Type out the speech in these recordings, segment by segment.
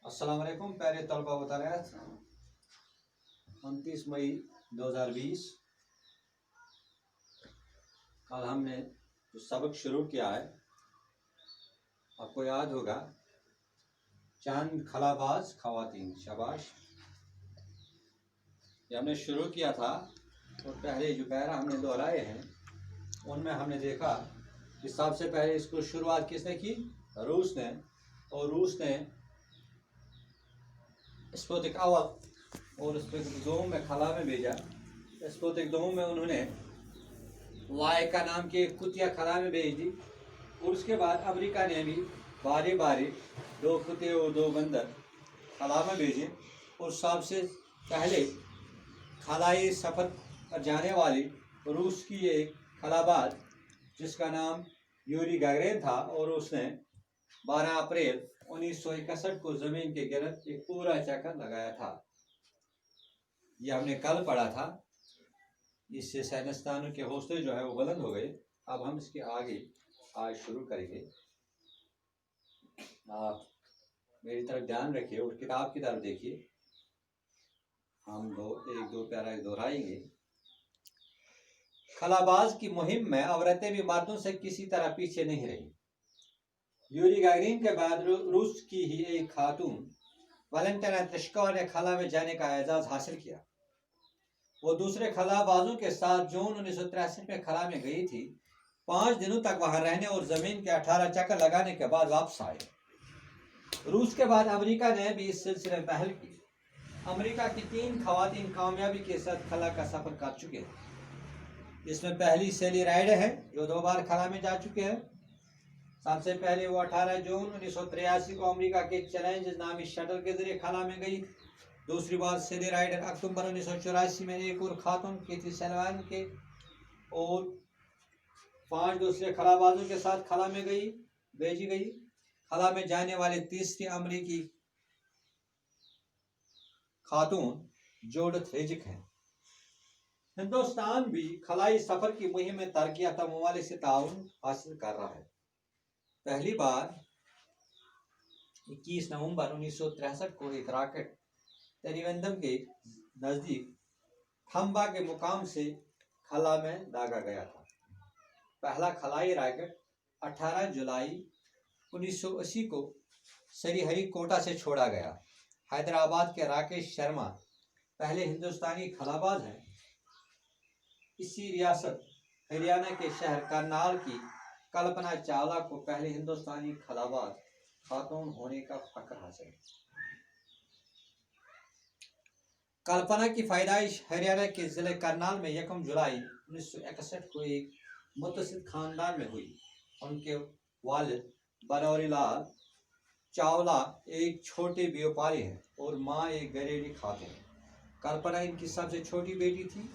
अस्सलाम वालेकुम प्यारे तलबा व तलबात। 29 मई 2020 कल हमने जो सबक शुरू किया है आपको याद होगा, चंद खलाबाज खवातीन। शाबाश, ये हमने शुरू किया था और पहले जो पैरा हमने दोहराए हैं उनमें हमने देखा कि सबसे पहले इसको शुरुआत किसने की? रूस ने। और रूस ने स्पुतनिक अव्वल और स्पुतनिक दोम में खला में भेजा। स्पुतनिक दोम में उन्होंने लाइका नाम की कुतिया खला में भेज दी और उसके बाद अमेरिका ने भी बारी बारी 2 कुत्ते और 2 बंदर खला में भेजे। और सबसे पहले खलाई सफ़र पर जाने वाली रूस की एक खलाबाज जिसका नाम यूरी गागरिन था और उसने 12 अप्रैल 1961 को ज़मीन के गिर्द एक पूरा चक्कर लगाया था। यह हमने कल पढ़ा था। इससे साइंसदानों के हौसले जो है वो बुलंद हो गए। अब हम इसके आगे आज शुरू करेंगे। आप मेरी तरफ ध्यान रखिए और किताब की तरफ देखिए। हम एक दो पैरा दोहराएंगे। खलाबाज की मुहिम में औरतें भी मर्दों से किसी तरह पीछे नहीं रही। यूरी गागरिन के बाद रूस की ही एक खातून वैलेंटिना तेरेश्कोवा ने खला में जाने का एजाज हासिल किया। वो दूसरे खलाबाजों के साथ जून 1963 में खला में गई थी। 5 दिनों तक वहां रहने और जमीन के 18 चक्कर लगाने के बाद वापस आए। रूस के बाद अमेरिका ने भी इस सिलसिले में पहल की। अमेरिका की 3 खवातीन कामयाबी के साथ खला का सफर कर चुके हैं। इसमें पहली सेली राइडर है जो 2 बार खला में जा चुके हैं। सबसे पहले वो 18 जून 1983 को अमेरिका के चैलेंज नामी शटल के जरिए खला में गई। दूसरी बार सेली राइडर अक्टूबर 1984 में एक और खातून की थी सैलवान के और 5 दूसरे खलाबाजों के साथ खला में भेजी गई। खला में जाने वाले तीसरी अमेरिकी खातून जूडिथ हेजिक हैं। हिंदुस्तान भी खलाई सफर की मुहिम में तरक्याता ममालिक से ताउन हासिल कर रहा है। पहली बार 21 नवंबर 1963 को एक रॉकेट त्रिवेंद्रम के नजदीक थम्बा के मुकाम से खला में दागा गया था। पहला खलाई रॉकेट 18 जुलाई 1980 को श्रीहरिकोटा से छोड़ा गया। हैदराबाद के राकेश शर्मा पहले हिंदुस्तानी खलाबाज हैं। इसी रियासत हरियाणा के शहर करनाल की कल्पना चावला को पहले हिंदुस्तानी खलाबाज खातून होने का फख्र हासिल है। कल्पना की पैदाइश हरियाणा के जिले करनाल में 1 जुलाई 1961 को एक मुतसिद खानदान में हुई। उनके वालिद बनौरी लाल चावला एक छोटे व्यापारी हैं और माँ एक घरेलू खातून। कल्पना इनकी सबसे छोटी बेटी थी।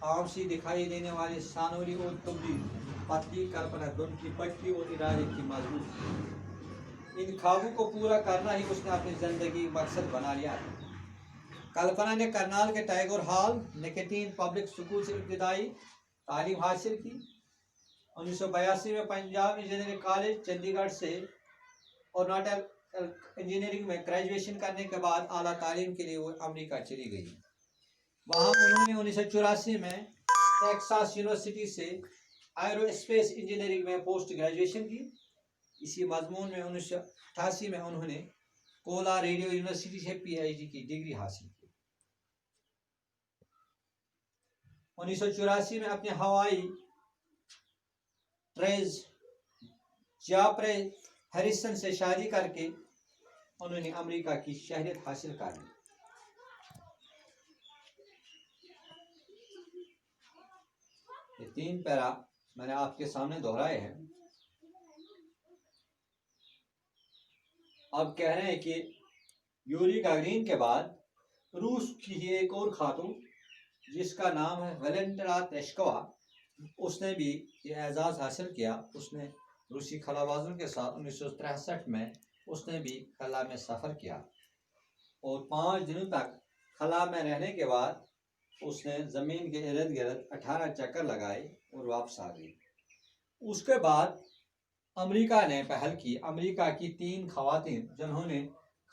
आम सी दिखाई देने वाली सानोरी और तुबली पतली कल्पना दुम की पट्टी और इरादे की मजबूत। इन ख्वाबों को पूरा करना ही उसने अपनी जिंदगी मकसद बना लिया था। कल्पना ने करनाल के टैगोर हॉल निकेटीन पब्लिक स्कूल से इब्तदाई तालीम हासिल की। 1982 में पंजाब इंजीनियरिंग कॉलेज चंडीगढ़ से एरोनॉटिकल इंजीनियरिंग में ग्रेजुएशन करने के बाद आला तालीम के लिए वो अमेरिका चली गई। वहाँ उन्होंने 1984 में टेक्सास यूनिवर्सिटी से एरोस्पेस इंजीनियरिंग में पोस्ट ग्रेजुएशन की। इसी मजमून में 1988 में उन्होंने कोला रेडियो यूनिवर्सिटी से पीएचडी की डिग्री हासिल की। 1984 में अपने हवाई ट्रेज जाप्रे हैरिसन से शादी करके उन्होंने अमेरिका की शहरियत हासिल कर ली। ये 3 पैरा मैंने आपके सामने दोहराए हैं। अब कह रहे हैं कि यूरी गागरिन के बाद रूस की ही एक और खातून जिसका नाम है वैलेंटिना तेरेश्कोवा, उसने भी ये एजाज़ हासिल किया। उसने रूसी खलाबाजों के साथ 1963 में उसने भी खला में सफ़र किया और 5 दिनों तक खला में रहने के बाद उसने ज़मीन के इर्द गिर्द 18 चक्कर लगाए और वापस आ गई। उसके बाद अमेरिका ने पहल की। अमेरिका की 3 खवातीन जिन्होंने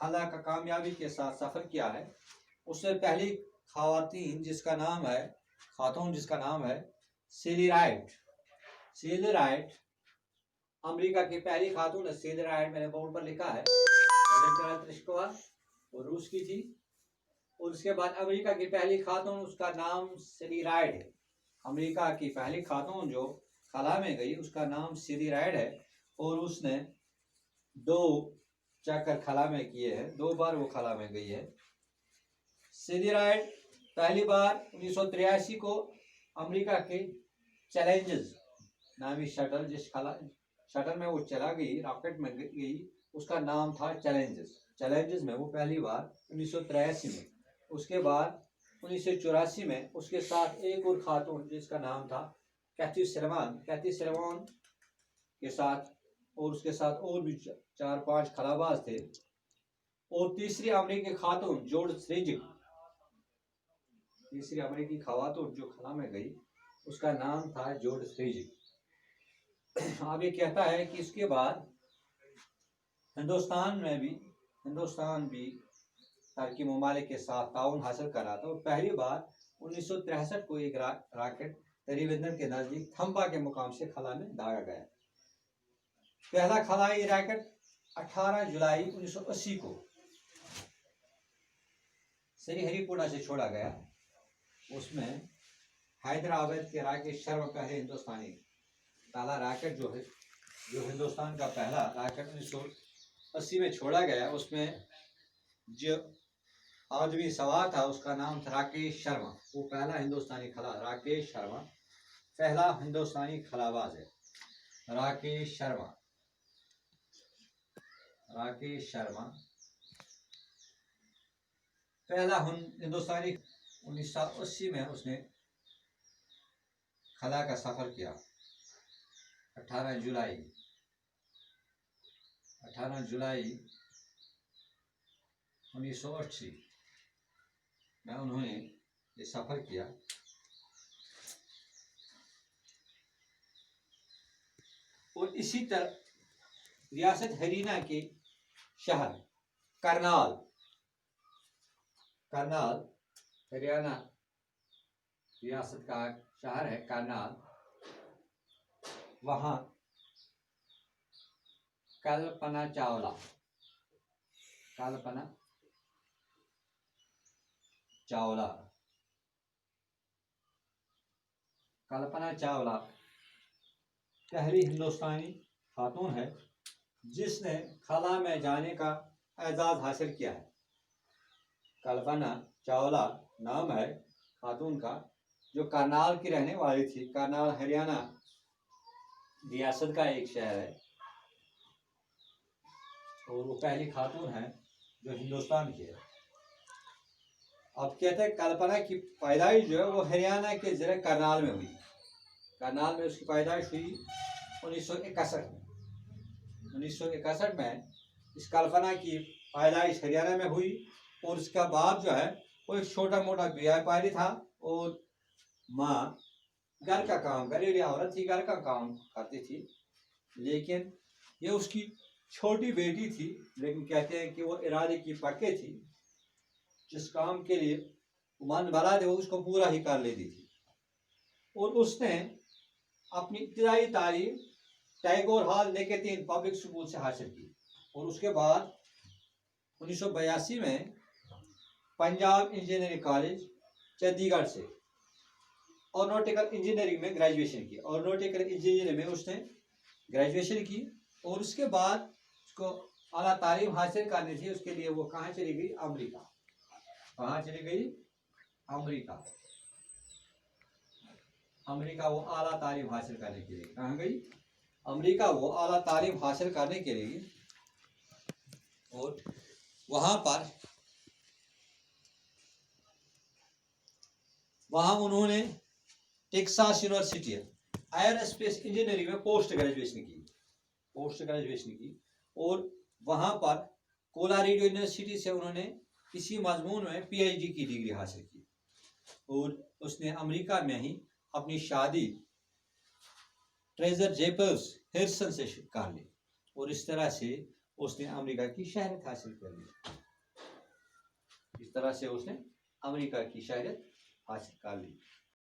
खाला का कामयाबी के साथ सफ़र किया है। उसमें पहली खातून जिसका नाम है सेली राइट। सेली राइट अमेरिका की पहली खातून है। सेली राइट मैंने बोर्ड पर लिखा है। वो रूस की थी। और उसके बाद अमेरिका की पहली खातून, उसका नाम सेली राइट है। अमेरिका की पहली खातून जो खला में गई उसका नाम सेली राइट है। और उसने 2 चक्कर खला में किए हैं, 2 बार वो खला में गई है। सेली राइट पहली बार 1983 को अमेरिका के चैलेंजर्स नामी शटल में वो चला गई, रॉकेट में गई, उसका नाम था चैलेंजर्स में वो पहली बार 1983 में। उसके बाद 1984 में उसके साथ एक और खातून जिसका नाम था कैथी सेल्वान के साथ, और उसके साथ और भी 4-5 खलाबाज थे। और तीसरी अमेरिकी खातून जॉर्ज थ्रेजिक, तीसरी अमेरिकी खातून जो खला में गई उसका नाम था जॉर्ज थ्रेजिक। अब ये कहता है कि इसके बाद हिंदुस्तान भी टर्की ममालिक के साथ ताउन हासिल कर रहा था। और पहली बार 1963 को एक रॉकेट त्रिवेंद्रम के नजदीक थंबा के मुकाम से खला में दागा गया। पहला खलाई रॉकेट 18 जुलाई 1980 को श्रीहरिकोटा से छोड़ा गया। उसमें हैदराबाद के राकेश शर्मा पहले हिंदुस्तानी पहला रॉकेट जो हिंदुस्तान का पहला रॉकेट 1980 में छोड़ा गया। उसमें जो आदमी सवार था उसका नाम था राकेश शर्मा। वो पहला हिंदुस्तानी खला, राकेश शर्मा पहला हिंदुस्तानी खलाबाज है। राकेश शर्मा पहला हिंदुस्तानी 1980 में उसने खला का सफर किया। 18 जुलाई 1980 में उन्होंने ये सफर किया। और इसी तरह रियासत हरियाणा के शहर करनाल हरियाणा रियासत का शहर है करनाल। वहाँ कल्पना चावला पहली हिंदुस्तानी खातून है जिसने खला में जाने का एजाज हासिल किया है। कल्पना चावला नाम है खातून का, जो करनाल की रहने वाली थी। करनाल हरियाणा रियासत का एक शहर है। और वो पहली खातून है जो हिंदुस्तान की है। अब कहते हैं कल्पना की पैदाइश जो है वो हरियाणा के ज़िले करनाल में हुई। करनाल में उसकी पैदाइश हुई 1961 में। इस कल्पना की पैदाइश हरियाणा में हुई। और उसका बाप जो है वो एक छोटा मोटा व्यापारी था और माँ घर का काम, घरेलू औरत थी, घर का काम करती थी। लेकिन ये उसकी छोटी बेटी थी, लेकिन कहते हैं कि वो इरादे की पक्के थी। जिस काम के लिए मन भला दे वो उसको पूरा ही कर लेती थी। और उसने अपनी इब्तदाई तालीम टैगोर हॉल लेके पब्लिक स्कूल से हासिल की। और उसके बाद 1982 में पंजाब इंजीनियरिंग कॉलेज चंडीगढ़ से एरोनॉटिकल इंजीनियरिंग में ग्रेजुएशन की। एरोनॉटिकल इंजीनियरिंग में उसने ग्रेजुएशन की। और उसके बाद उसको आला तालीम हासिल करनी थी। उसके लिए वो कहाँ चली गई? अमेरिका। कहाँ चली गई? अमेरिका वो आला तालीम हासिल करने के लिए कहाँ गई? अमेरिका वो आला तालीम हासिल करने के लिए। और वहाँ उन्होंने टेक्सास यूनिवर्सिटी एयरोस्पेस इंजीनियरिंग में पोस्ट ग्रेजुएशन की। और वहाँ पर कोलोराडो यूनिवर्सिटी से उन्होंने इसी मजमून में पीएचडी की डिग्री हासिल की। और उसने अमेरिका में ही अपनी शादी ट्रेजर जेपर्स हिरसन से कर ली। और इस तरह से उसने अमेरिका की शहरियत हासिल कर ली। इस तरह से उसने अमेरिका की शहरियत हासिल कर ली।